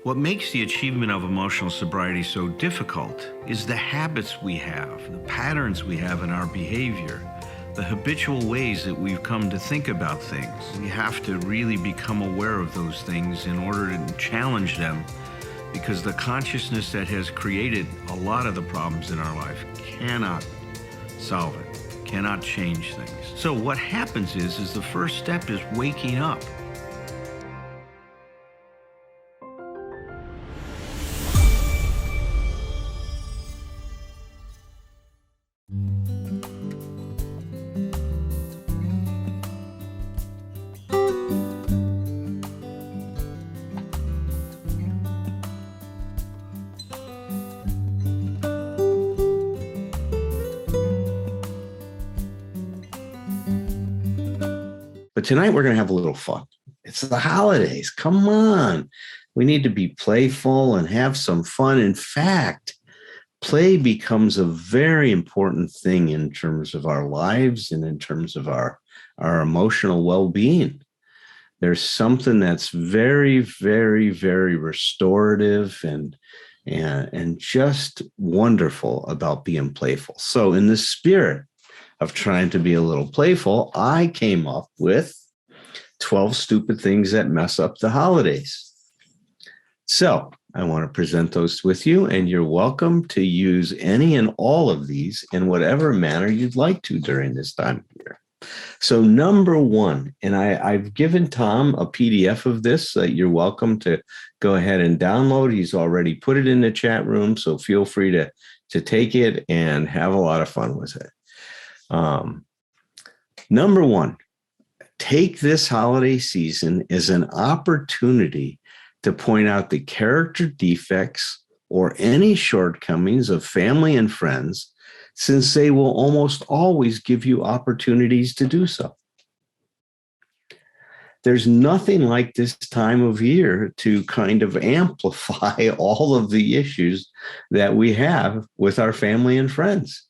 What makes the achievement of emotional sobriety so difficult is the habits we have, the patterns we have in our behavior, the habitual ways that we've come to think about things. We have to really become aware of those things in order to challenge them, because the consciousness that has created a lot of the problems in our life cannot solve it, cannot change things. So what happens is the first step is waking up. But tonight we're going to have a little fun. It's the holidays. Come on. We need to be playful and have some fun. In fact, play becomes a very important thing in terms of our lives and in terms of our emotional well-being. There's something that's very, very, very restorative and just wonderful about being playful. So in the spirit of trying to be a little playful, I came up with 12 stupid things that mess up the holidays. So I want to present those with you, and you're welcome to use any and all of these in whatever manner you'd like to during this time of year. So number one, and I've given Thom a PDF of this that you're welcome to go ahead and download. He's already put it in the chat room, so feel free to take it and have a lot of fun with it. Number one, take this holiday season as an opportunity to point out the character defects or any shortcomings of family and friends, since they will almost always give you opportunities to do so. There's nothing like this time of year to kind of amplify all of the issues that we have with our family and friends.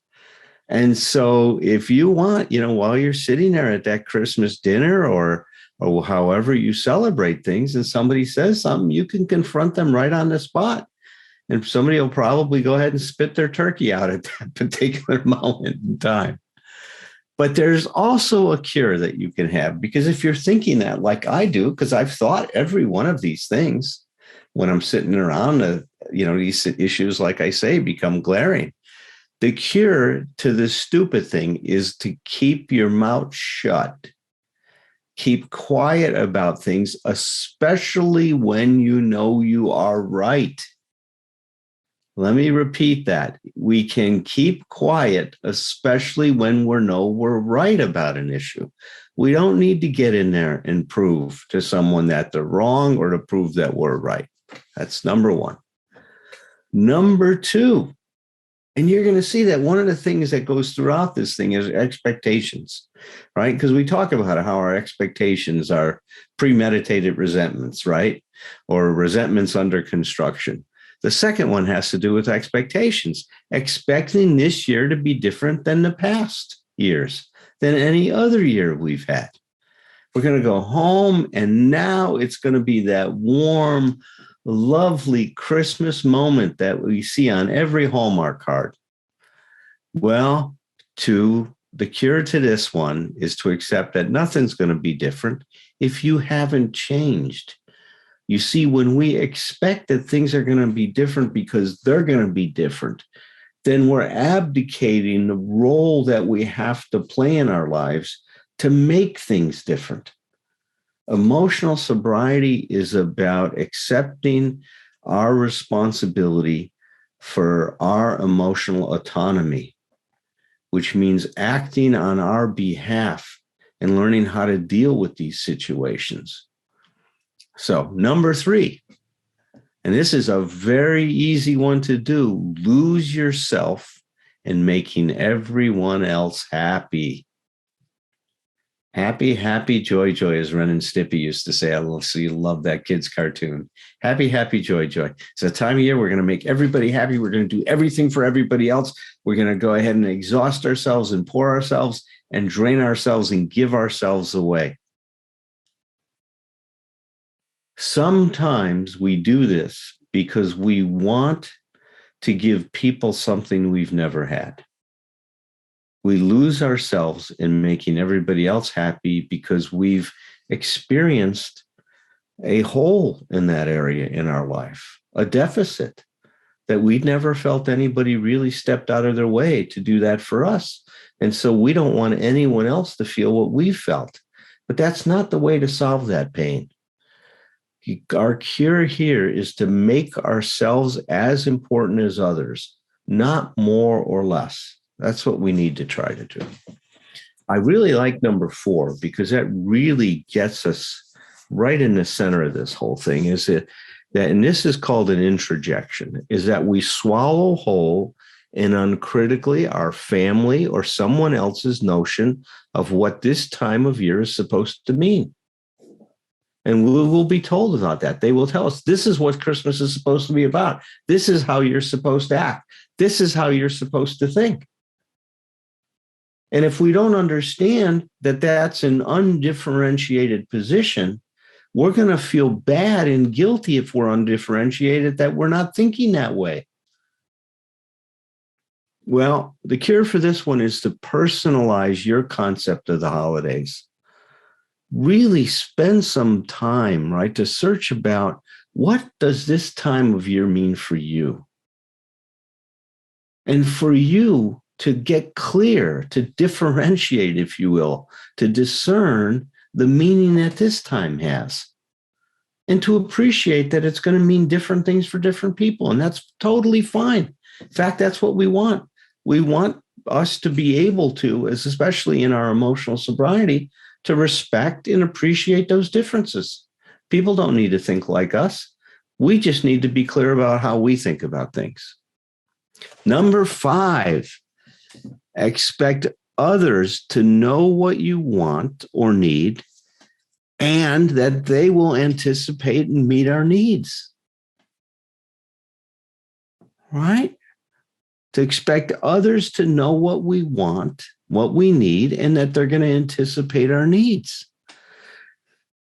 And so if you want, while you're sitting there at that Christmas dinner or however you celebrate things, and somebody says something, you can confront them right on the spot. And somebody will probably go ahead and spit their turkey out at that particular moment in time. But there's also a cure that you can have, because if you're thinking that like I do, because I've thought every one of these things when I'm sitting around, these issues, like I say, become glaring. The cure to this stupid thing is to keep your mouth shut. Keep quiet about things, especially when you know you are right. Let me repeat that. We can keep quiet, especially when we know we're right about an issue. We don't need to get in there and prove to someone that they're wrong or to prove that we're right. That's number one. Number two, and you're going to see that one of the things that goes throughout this thing is expectations, right? Because we talk about how our expectations are premeditated resentments, right? Or resentments under construction. The second one has to do with expectations, expecting this year to be different than the past years, than any other year we've had. We're going to go home, and now it's going to be that warm, lovely Christmas moment that we see on every Hallmark card. Well, the cure to this one is to accept that nothing's going to be different if you haven't changed. You see, when we expect that things are going to be different because they're going to be different, then we're abdicating the role that we have to play in our lives to make things different. Emotional sobriety is about accepting our responsibility for our emotional autonomy, which means acting on our behalf and learning how to deal with these situations. So, number three, and this is a very easy one to do, lose yourself in making everyone else happy. Happy, happy, joy, joy, as Ren and Stimpy used to say. I love that kid's cartoon. Happy, happy, joy, joy. It's a time of year we're going to make everybody happy. We're going to do everything for everybody else. We're going to go ahead and exhaust ourselves and pour ourselves and drain ourselves and give ourselves away. Sometimes we do this because we want to give people something we've never had. We lose ourselves in making everybody else happy because we've experienced a hole in that area in our life, a deficit that we'd never felt anybody really stepped out of their way to do that for us. And so we don't want anyone else to feel what we felt. But that's not the way to solve that pain. Our cure here is to make ourselves as important as others, not more or less. That's what we need to try to do. I really like number 4 because that really gets us right in the center of this whole thing, is that, and this is called an introjection, is that we swallow whole and uncritically our family or someone else's notion of what this time of year is supposed to mean. And we will be told about that. They will tell us, this is what Christmas is supposed to be about. This is how you're supposed to act. This is how you're supposed to think. And if we don't understand that that's an undifferentiated position, we're going to feel bad and guilty if we're undifferentiated, that we're not thinking that way. Well, the cure for this one is to personalize your concept of the holidays. Really spend some time, right, to search about what does this time of year mean for you? And for you to get clear, to differentiate, if you will, to discern the meaning that this time has, and to appreciate that it's going to mean different things for different people. And that's totally fine. In fact, that's what we want. We want us to be able to, especially in our emotional sobriety, to respect and appreciate those differences. People don't need to think like us. We just need to be clear about how we think about things. Number 5, expect others to know what you want or need, and that they will anticipate and meet our needs. Right? To expect others to know what we want, what we need, and that they're going to anticipate our needs.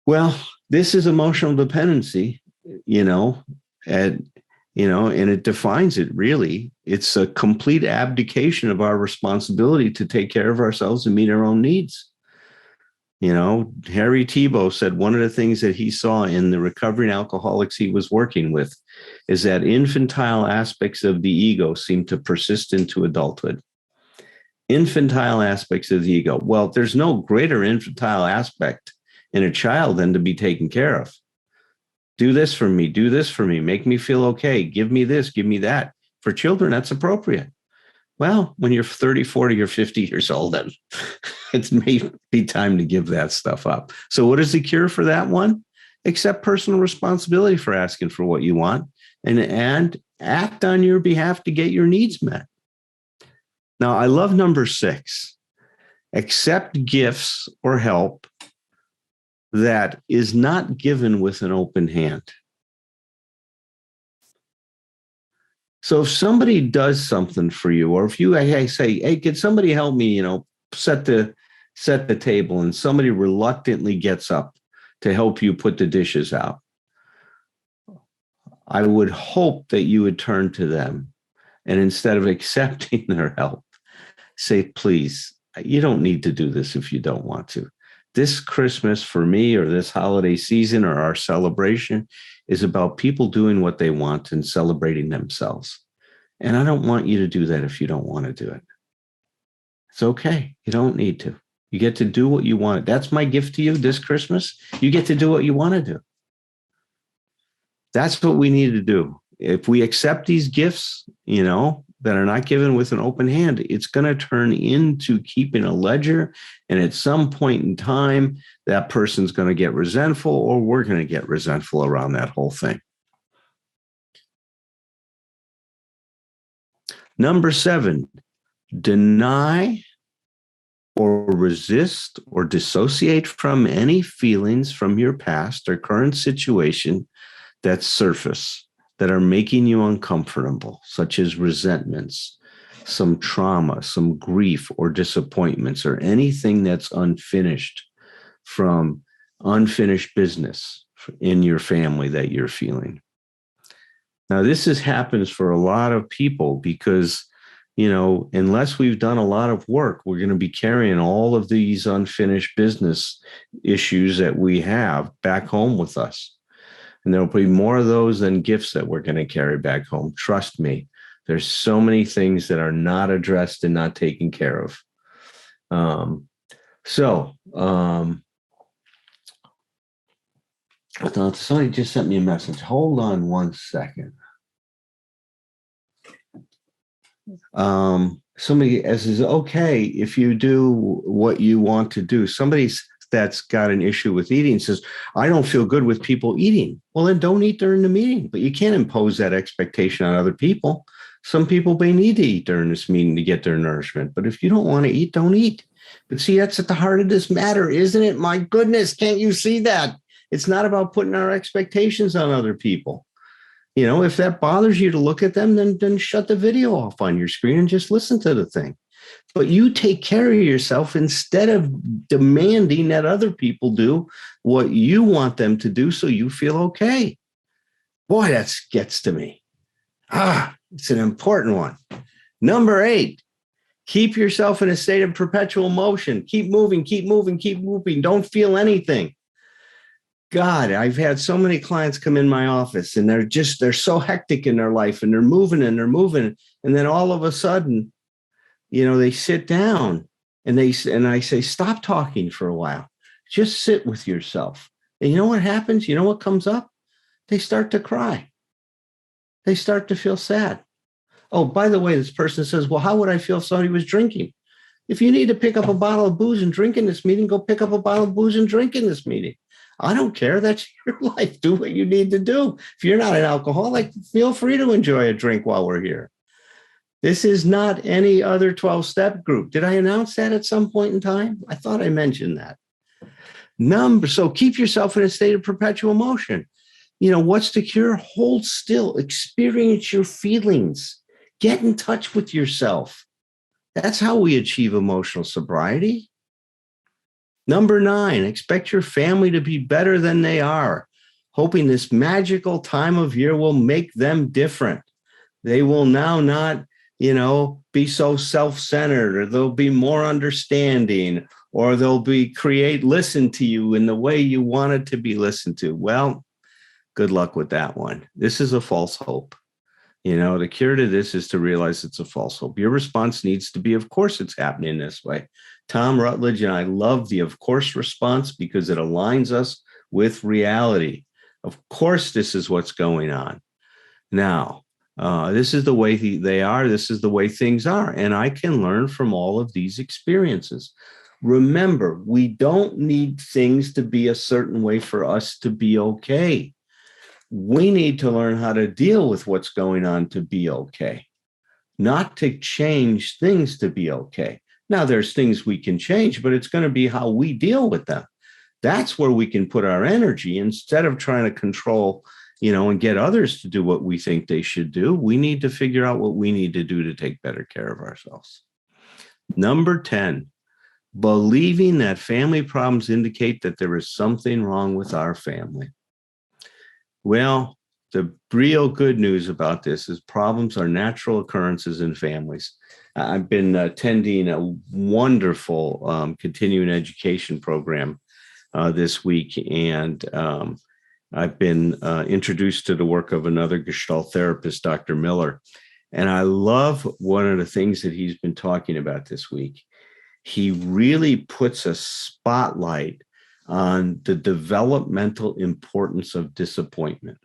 Well, this is emotional dependency, and it defines it really. It's a complete abdication of our responsibility to take care of ourselves and meet our own needs. Harry Tiebout said one of the things that he saw in the recovering alcoholics he was working with is that infantile aspects of the ego seem to persist into adulthood. Infantile aspects of the ego. Well, there's no greater infantile aspect in a child than to be taken care of. Do this for me, do this for me, make me feel okay, give me this, give me that. For children, that's appropriate. Well, when you're 30, 40, or 50 years old, then it may be time to give that stuff up. So what is the cure for that one? Accept personal responsibility for asking for what you want and act on your behalf to get your needs met. Now, I love number 6. Accept gifts or help that is not given with an open hand. So if somebody does something for you, or if you say, hey, can somebody help me, set the table, and somebody reluctantly gets up to help you put the dishes out, I would hope that you would turn to them and instead of accepting their help, say, please, you don't need to do this if you don't want to. This Christmas for me, or this holiday season, or our celebration is about people doing what they want and celebrating themselves. And I don't want you to do that if you don't want to do it. It's okay. You don't need to. You get to do what you want. That's my gift to you this Christmas. You get to do what you want to do. That's what we need to do. If we accept these gifts, that are not given with an open hand, it's going to turn into keeping a ledger. And at some point in time, that person's going to get resentful, or we're going to get resentful around that whole thing. Number 7, deny or resist or dissociate from any feelings from your past or current situation that surface, that are making you uncomfortable, such as resentments, some trauma, some grief or disappointments, or anything that's unfinished, from unfinished business, in your family that you're feeling. Now, happens for a lot of people because, unless we've done a lot of work, we're going to be carrying all of these unfinished business issues that we have back home with us. And there'll be more of those than gifts that we're going to carry back home. Trust me, there's so many things that are not addressed and not taken care of. Somebody just sent me a message. Hold on one second. Somebody says, okay, if you do what you want to do. Somebody that's got an issue with eating says, I don't feel good with people eating. Well, then don't eat during the meeting, but you can't impose that expectation on other people. Some people may need to eat during this meeting to get their nourishment, but if you don't want to eat, don't eat. But see, that's at the heart of this matter, isn't it? My goodness, can't you see that? It's not about putting our expectations on other people. If that bothers you to look at them, then shut the video off on your screen and just listen to the thing. But you take care of yourself instead of demanding that other people do what you want them to do so you feel okay. Boy, that gets to me. It's an important one. Number 8, keep yourself in a state of perpetual motion. Keep moving, keep moving, keep moving. Don't feel anything. God, I've had so many clients come in my office and they're so hectic in their life and they're moving. And then all of a sudden, they sit down and I say, stop talking for a while. Just sit with yourself. And you know what happens? You know what comes up? They start to cry. They start to feel sad. Oh, by the way, this person says, well, how would I feel if somebody was drinking? If you need to pick up a bottle of booze and drink in this meeting, go pick up a bottle of booze and drink in this meeting. I don't care. That's your life. Do what you need to do. If you're not an alcoholic, feel free to enjoy a drink while we're here. This is not any other 12-step group. Did I announce that at some point in time? I thought I mentioned that. So keep yourself in a state of perpetual motion. What's the cure? Hold still. Experience your feelings. Get in touch with yourself. That's how we achieve emotional sobriety. Number 9, expect your family to be better than they are, hoping this magical time of year will make them different. They will now not, be so self-centered, or they'll be more understanding, or they'll listen to you in the way you want it to be listened to. Well, good luck with that one. This is a false hope. The cure to this is to realize it's a false hope. Your response needs to be, of course, it's happening this way. Thom Rutledge and I love the of course response because it aligns us with reality. Of course, this is what's going on. Now, this is the way they are. This is the way things are. And I can learn from all of these experiences. Remember, we don't need things to be a certain way for us to be okay. We need to learn how to deal with what's going on to be okay, not to change things to be okay. Now, there's things we can change, but it's going to be how we deal with them. That's where we can put our energy instead of trying to control, and get others to do what we think they should do. We need to figure out what we need to do to take better care of ourselves. Number 10, believing that family problems indicate that there is something wrong with our family. Well, the real good news about this is problems are natural occurrences in families. I've been attending a wonderful continuing education program this week, and I've been introduced to the work of another Gestalt therapist, Dr. Miller. And I love one of the things that he's been talking about this week. He really puts a spotlight on the developmental importance of disappointment.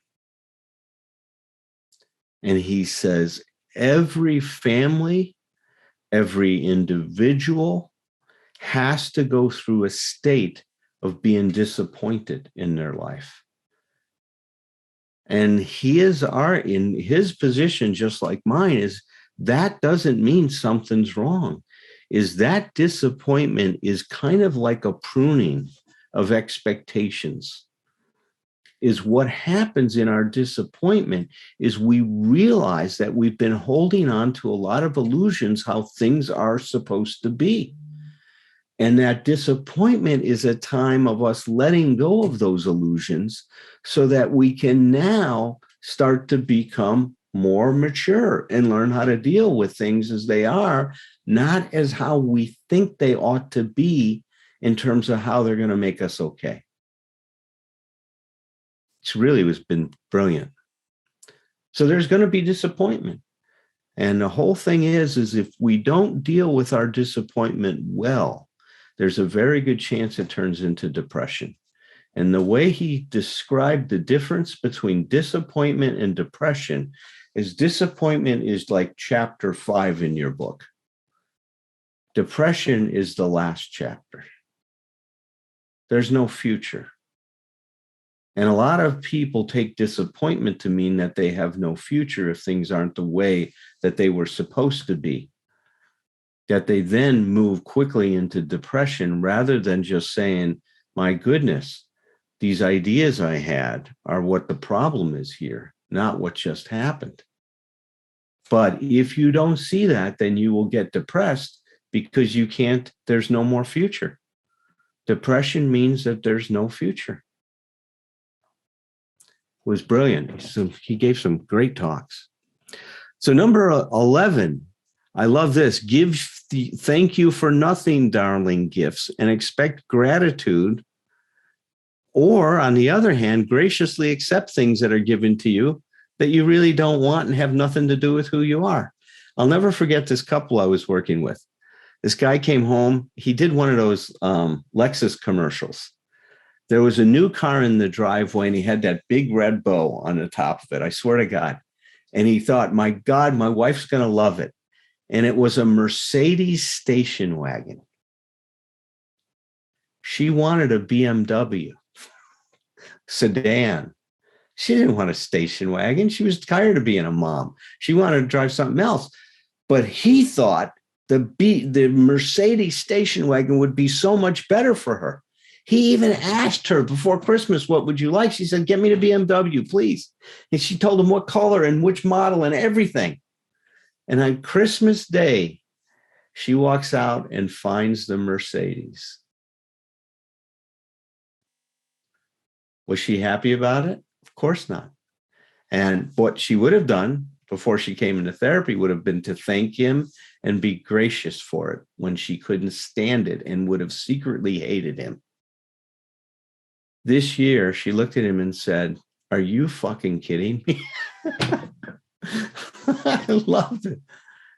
And he says every family, every individual has to go through a state of being disappointed in their life. And in his position, just like mine, is that doesn't mean something's wrong. Is that disappointment is kind of like a pruning of expectations. Is what happens in our disappointment is we realize that we've been holding on to a lot of illusions how things are supposed to be. And that disappointment is a time of us letting go of those illusions so that we can now start to become more mature and learn how to deal with things as they are, not as how we think they ought to be in terms of how they're going to make us okay. It's really been brilliant. So there's going to be disappointment. And the whole thing is if we don't deal with our disappointment well, there's a very good chance it turns into depression. And the way he described the difference between disappointment and depression is disappointment is like chapter 5 in your book. Depression is the last chapter. There's no future. And a lot of people take disappointment to mean that they have no future if things aren't the way that they were supposed to be. That they then move quickly into depression rather than just saying, my goodness, these ideas I had are what the problem is here, not what just happened. But if you don't see that, then you will get depressed because there's no more future. Depression means that there's no future. It was brilliant. So he gave some great talks. So number 11, I love this. Give the thank you for nothing, darling gifts, and expect gratitude. Or on the other hand, graciously accept things that are given to you that you really don't want and have nothing to do with who you are. I'll never forget this couple I was working with. This guy came home. He did one of those Lexus commercials. There was a new car in the driveway and he had that big red bow on the top of it. I swear to God. And he thought, my God, my wife's going to love it. And it was a Mercedes station wagon. She wanted a BMW sedan. She didn't want a station wagon. She was tired of being a mom. She wanted to drive something else. But he thought the Mercedes station wagon would be so much better for her. He even asked her before Christmas, what would you like? She said, get me the BMW, please. And she told him what color and which model and everything. And on Christmas Day, she walks out and finds the Mercedes. Was she happy about it? Of course not. And what she would have done before she came into therapy would have been to thank him and be gracious for it when she couldn't stand it and would have secretly hated him. This year, she looked at him and said, are you fucking kidding me? I loved it.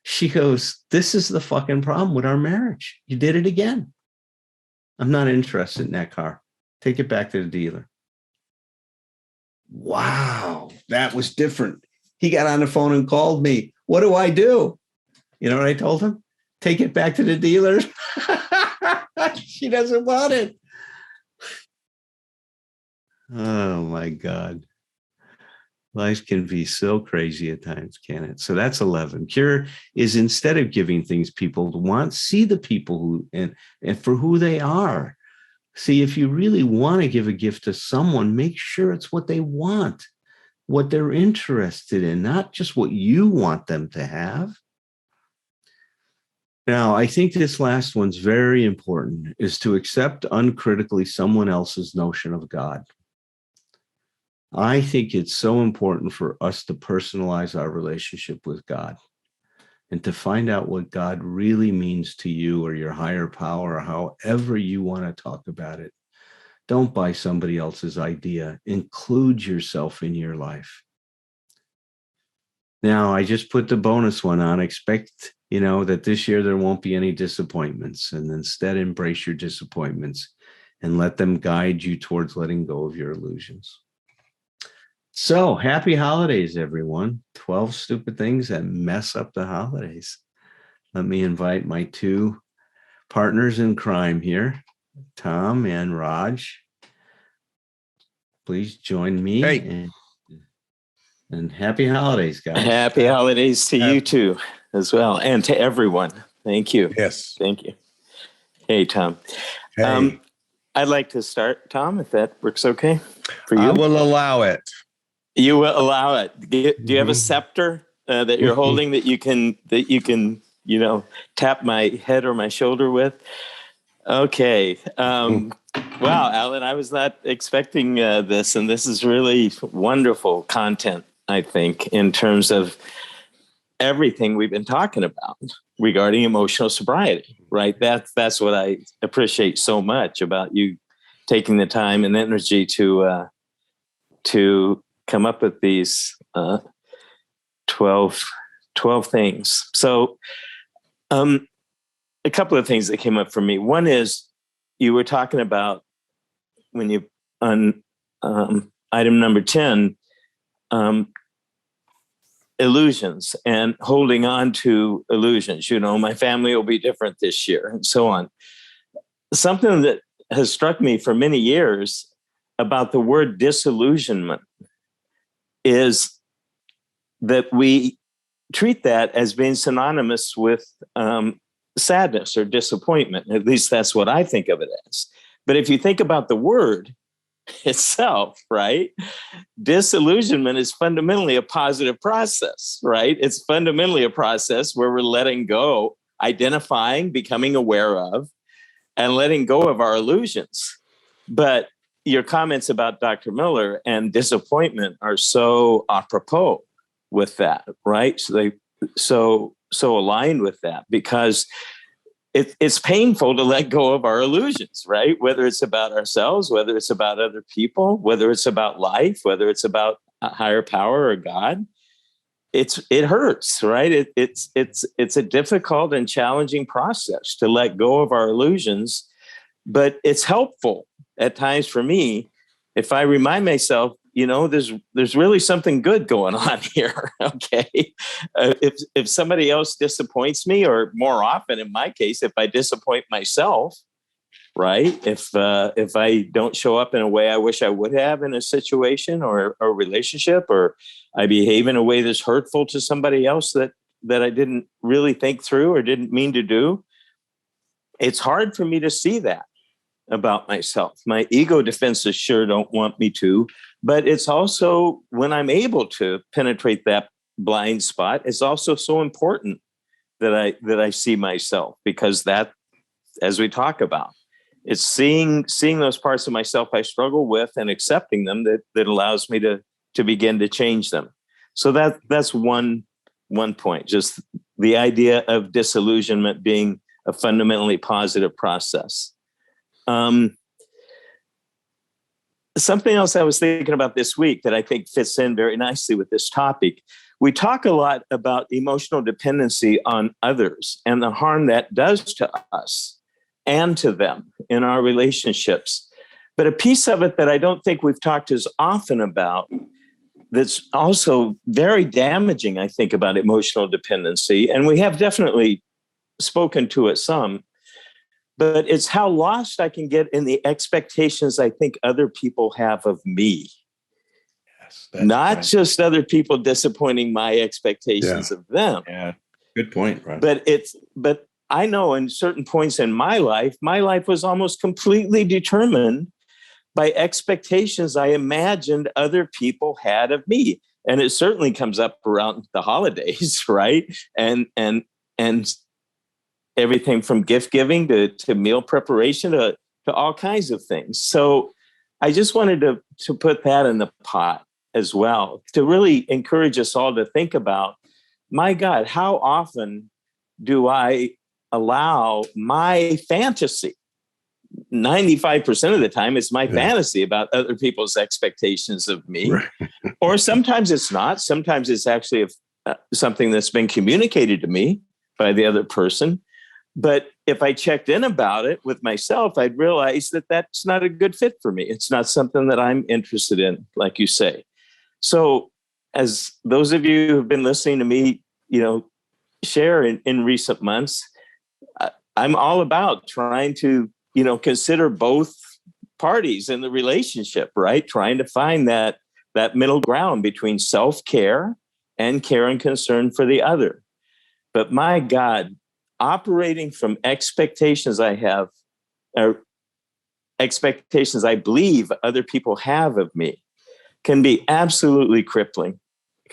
She goes, this is the fucking problem with our marriage. You did it again. I'm not interested in that car. Take it back to the dealer. Wow, that was different. He got on the phone and called me. What do I do? You know what I told him? Take it back to the dealer. She doesn't want it. Oh, my God. Life can be so crazy at times, can it? So that's 11. Cure is instead of giving things people want, see the people who and for who they are. See, if you really want to give a gift to someone, make sure it's what they want, what they're interested in, not just what you want them to have. Now, I think this last one's very important, is to accept uncritically someone else's notion of God. I think it's so important for us to personalize our relationship with God and to find out what God really means to you or your higher power or however you want to talk about it. Don't buy somebody else's idea. Include yourself in your life. Now, I just put the bonus one on. Expect, that this year there won't be any disappointments, and instead embrace your disappointments and let them guide you towards letting go of your illusions. So happy holidays, everyone. 12 stupid things that mess up the holidays. Let me invite my two partners in crime here, Thom and Raj. Please join me. Hey. And happy holidays, guys. Happy holidays to you too, as well, and to everyone. Thank you. Yes. Thank you. Hey, Thom. Hey. I'd like to start, Thom, if that works okay for you. I will allow it. You will allow it. Do you have a scepter that you're holding that you can tap my head or my shoulder with? Okay. Wow, Alan, I was not expecting this, and this is really wonderful content, I think, in terms of everything we've been talking about regarding emotional sobriety, right? That's what I appreciate so much about you taking the time and energy to come up with these 12 things. So a couple of things that came up for me. One is you were talking about when you on item number 10, illusions and holding on to illusions. You know, my family will be different this year and so on. Something that has struck me for many years about the word disillusionment is that we treat that as being synonymous with sadness or disappointment. At least that's what I think of it as. But if you think about the word itself, right? Disillusionment is fundamentally a positive process, right? It's fundamentally a process where we're letting go, identifying, becoming aware of, and letting go of our illusions. But your comments about Dr. Miller and disappointment are so apropos with that, right? So they so aligned with that, because it's painful to let go of our illusions, right? Whether it's about ourselves, whether it's about other people, whether it's about life, whether it's about a higher power or God, it hurts, right? It's a difficult and challenging process to let go of our illusions, but it's helpful at times for me if I remind myself, you know, there's really something good going on here. Okay, if somebody else disappoints me, or more often in my case, if I disappoint myself, right? If I don't show up in a way I wish I would have in a situation or a relationship, or I behave in a way that's hurtful to somebody else that I didn't really think through or didn't mean to do, it's hard for me to see that about myself. My ego defenses sure don't want me to, but it's also, when I'm able to penetrate that blind spot, it's also so important that I see myself, because that, as we talk about, it's seeing those parts of myself I struggle with and accepting them that allows me to begin to change them. So that's one point, just the idea of disillusionment being a fundamentally positive process. Something else I was thinking about this week that I think fits in very nicely with this topic. We talk a lot about emotional dependency on others and the harm that does to us and to them in our relationships. But a piece of it that I don't think we've talked as often about, that's also very damaging, I think, about emotional dependency, and we have definitely spoken to it some, but it's how lost I can get in the expectations I think other people have of me. Yes, Not just other people disappointing my expectations of them. Yeah, good point, Ron. But I know in certain points in my life was almost completely determined by expectations I imagined other people had of me. And it certainly comes up around the holidays, right? And everything from gift giving to meal preparation to all kinds of things. So I just wanted to put that in the pot as well, to really encourage us all to think about, my God, how often do I allow my fantasy? 95% of the time, it's my fantasy about other people's expectations of me. Right. Or sometimes it's not. Sometimes it's actually something that's been communicated to me by the other person. But if I checked in about it with myself, I'd realize that that's not a good fit for me. It's not something that I'm interested in, like you say. So as those of you who've been listening to me, share in recent months, I'm all about trying to, consider both parties in the relationship, right? Trying to find that middle ground between self-care and care and concern for the other. But my God, operating from expectations I have, or expectations I believe other people have of me, can be absolutely crippling.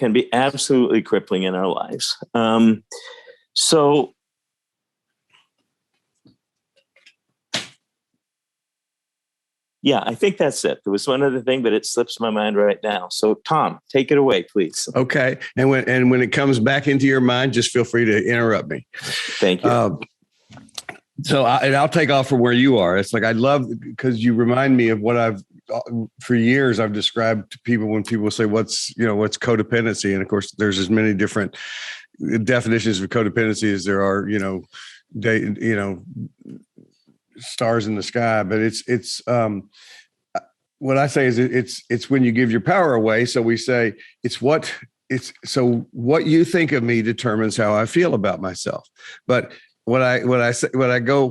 In our lives. So Yeah, I think that's it. There was one other thing, but it slips my mind right now. So, Thom, take it away, please. Okay. And when it comes back into your mind, just feel free to interrupt me. Thank you. I'll take off from where you are. It's like, I love, because you remind me of what for years I've described to people when people say, what's codependency? And of course, there's as many different definitions of codependency as there are, stars in the sky. But it's what I say is it's when you give your power away. So we say what you think of me determines how I feel about myself. But I go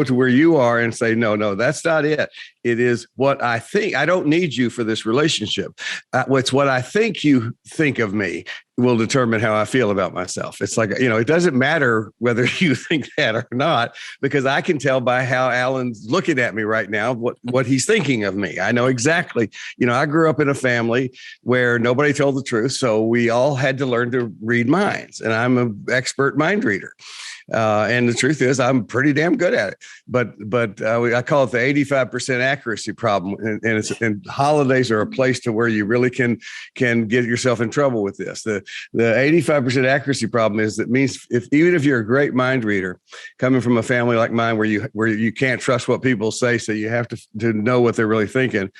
to where you are and say, no, that's not it. It is what I think. I don't need you for this relationship. It's what I think you think of me will determine how I feel about myself. It's like, it doesn't matter whether you think that or not, because I can tell by how Alan's looking at me right now, what he's thinking of me. I know exactly. I grew up in a family where nobody told the truth. So we all had to learn to read minds, and I'm an expert mind reader. And the truth is, I'm pretty damn good at it. But I call it the 85% accuracy problem. And holidays are a place to where you really can get yourself in trouble with this. The 85% accuracy problem is that means even if you're a great mind reader, coming from a family like mine where you can't trust what people say, so you have to know what they're really thinking,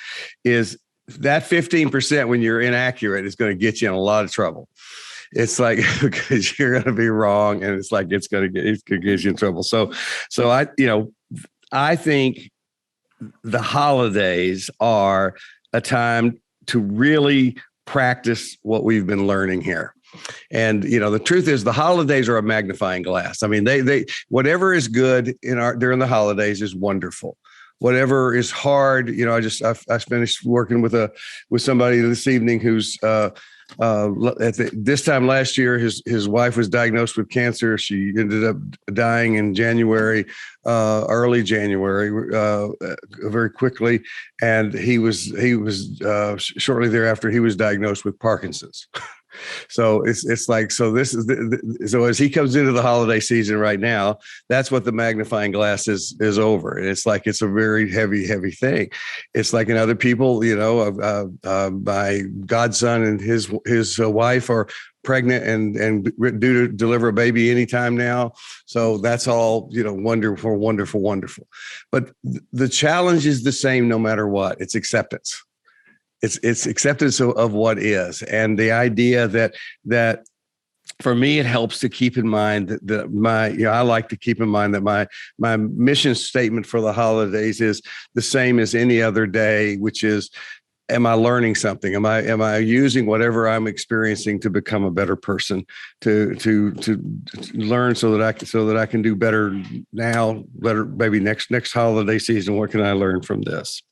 is that 15% when you're inaccurate is going to get you in a lot of trouble. It's like, because you're going to be wrong, and it's like it could get you in trouble. So I think the holidays are a time to really practice what we've been learning here. And the truth is, the holidays are a magnifying glass. I mean, they whatever is good during the holidays is wonderful. Whatever is hard, I finished working with somebody this evening who's this time last year, his wife was diagnosed with cancer. She ended up dying in January, early January, very quickly. And he was shortly thereafter, he was diagnosed with Parkinson's. So it's like, so this is so as he comes into the holiday season right now, that's what the magnifying glass is over. And it's like, it's a very heavy thing. It's like in other people, my godson and his wife are pregnant and due to deliver a baby anytime now. So that's all, wonderful. But the challenge is the same no matter what. It's acceptance. It's acceptance of what is, and the idea that for me, it helps to keep in mind that I like to keep in mind that my mission statement for the holidays is the same as any other day, which is, am I learning something? Am I using whatever I'm experiencing to become a better person, to learn so that I can do better now, better maybe next holiday season? What can I learn from this?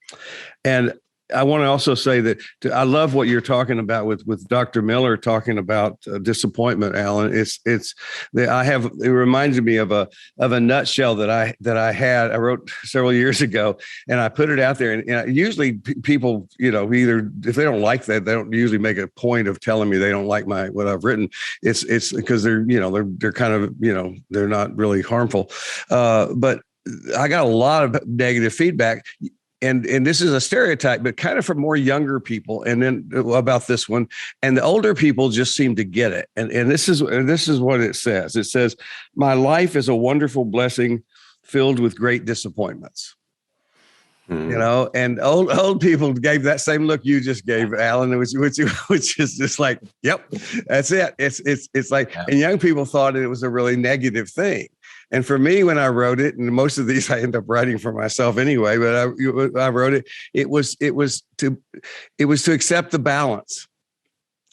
And I want to also say that I love what you're talking about with Dr. Miller talking about disappointment, Alan. It reminded me of a nutshell that I wrote several years ago, and I put it out there. And usually people, either if they don't like that, they don't usually make a point of telling me they don't like what I've written. It's because they're kind of, they're not really harmful. But I got a lot of negative feedback. And this is a stereotype, but kind of for more younger people, and then about this one, and the older people just seem to get it. And this is what it says. It says, "My life is a wonderful blessing filled with great disappointments." Mm. And old people gave that same look you just gave, Alan, which is just like, yep, that's it. It's like, yeah. And young people thought it was a really negative thing. And for me, when I wrote it, and most of these I end up writing for myself anyway, but I wrote it. It was to accept the balance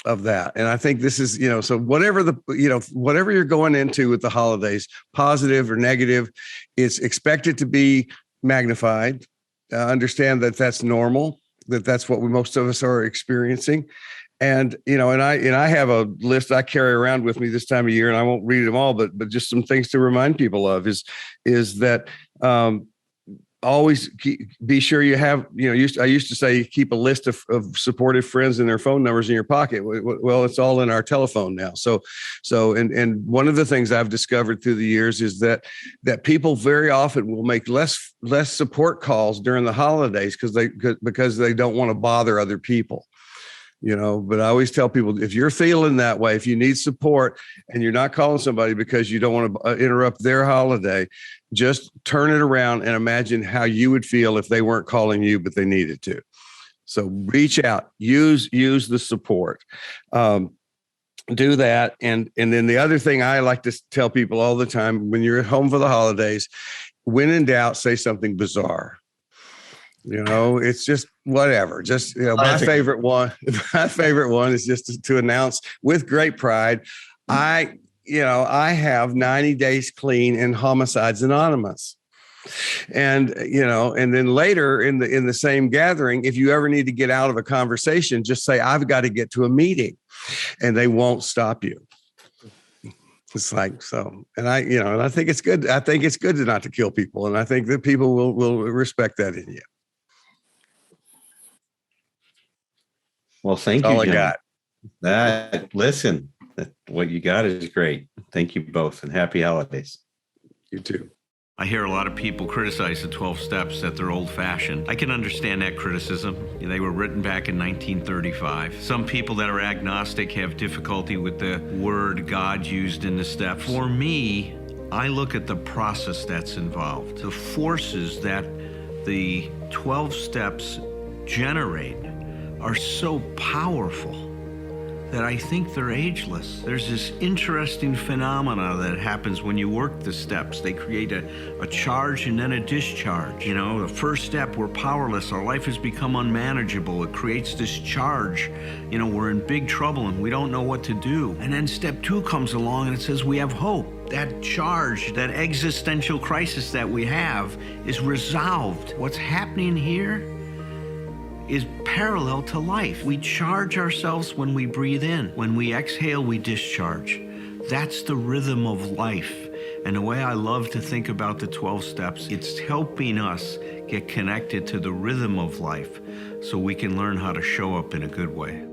of that. And I think this is, so whatever you're going into with the holidays, positive or negative, it's expected to be magnified. Understand that that's normal, that's what most of us are experiencing. And, and I have a list I carry around with me this time of year, and I won't read them all, but just some things to remind people of is that always be sure you have, I used to say, keep a list of supportive friends and their phone numbers in your pocket. Well, it's all in our telephone now. So, and one of the things I've discovered through the years is that people very often will make less support calls during the holidays because they don't want to bother other people. But I always tell people, if you're feeling that way, if you need support and you're not calling somebody because you don't want to interrupt their holiday, just turn it around and imagine how you would feel if they weren't calling you, but they needed to. So reach out, use the support, do that. And then the other thing I like to tell people all the time, when you're at home for the holidays, when in doubt, say something bizarre. It's just whatever. Just my favorite one is just to announce with great pride, I have 90 days clean in Homicides Anonymous. And then later in the same gathering, if you ever need to get out of a conversation, just say, I've got to get to a meeting, and they won't stop you. It's like, so, and I think it's good. I think it's good not to kill people. And I think that people will respect that in you. Well, thank That's you. all I got. Listen, what you got is great. Thank you both, and happy holidays. You too. I hear a lot of people criticize the 12 steps, that they're old-fashioned. I can understand that criticism. They were written back in 1935. Some people that are agnostic have difficulty with the word God used in the steps. For me, I look at the process that's involved. The forces that the 12 steps generate are so powerful that I think they're ageless. There's this interesting phenomena that happens when you work the steps. They create a charge and then a discharge. The first step, we're powerless. Our life has become unmanageable. It creates this charge. We're in big trouble and we don't know what to do. And then step 2 comes along and it says we have hope. That charge, that existential crisis that we have is resolved. What's happening here is parallel to life. We charge ourselves when we breathe in. When we exhale, we discharge. That's the rhythm of life. And the way I love to think about the 12 steps, it's helping us get connected to the rhythm of life so we can learn how to show up in a good way.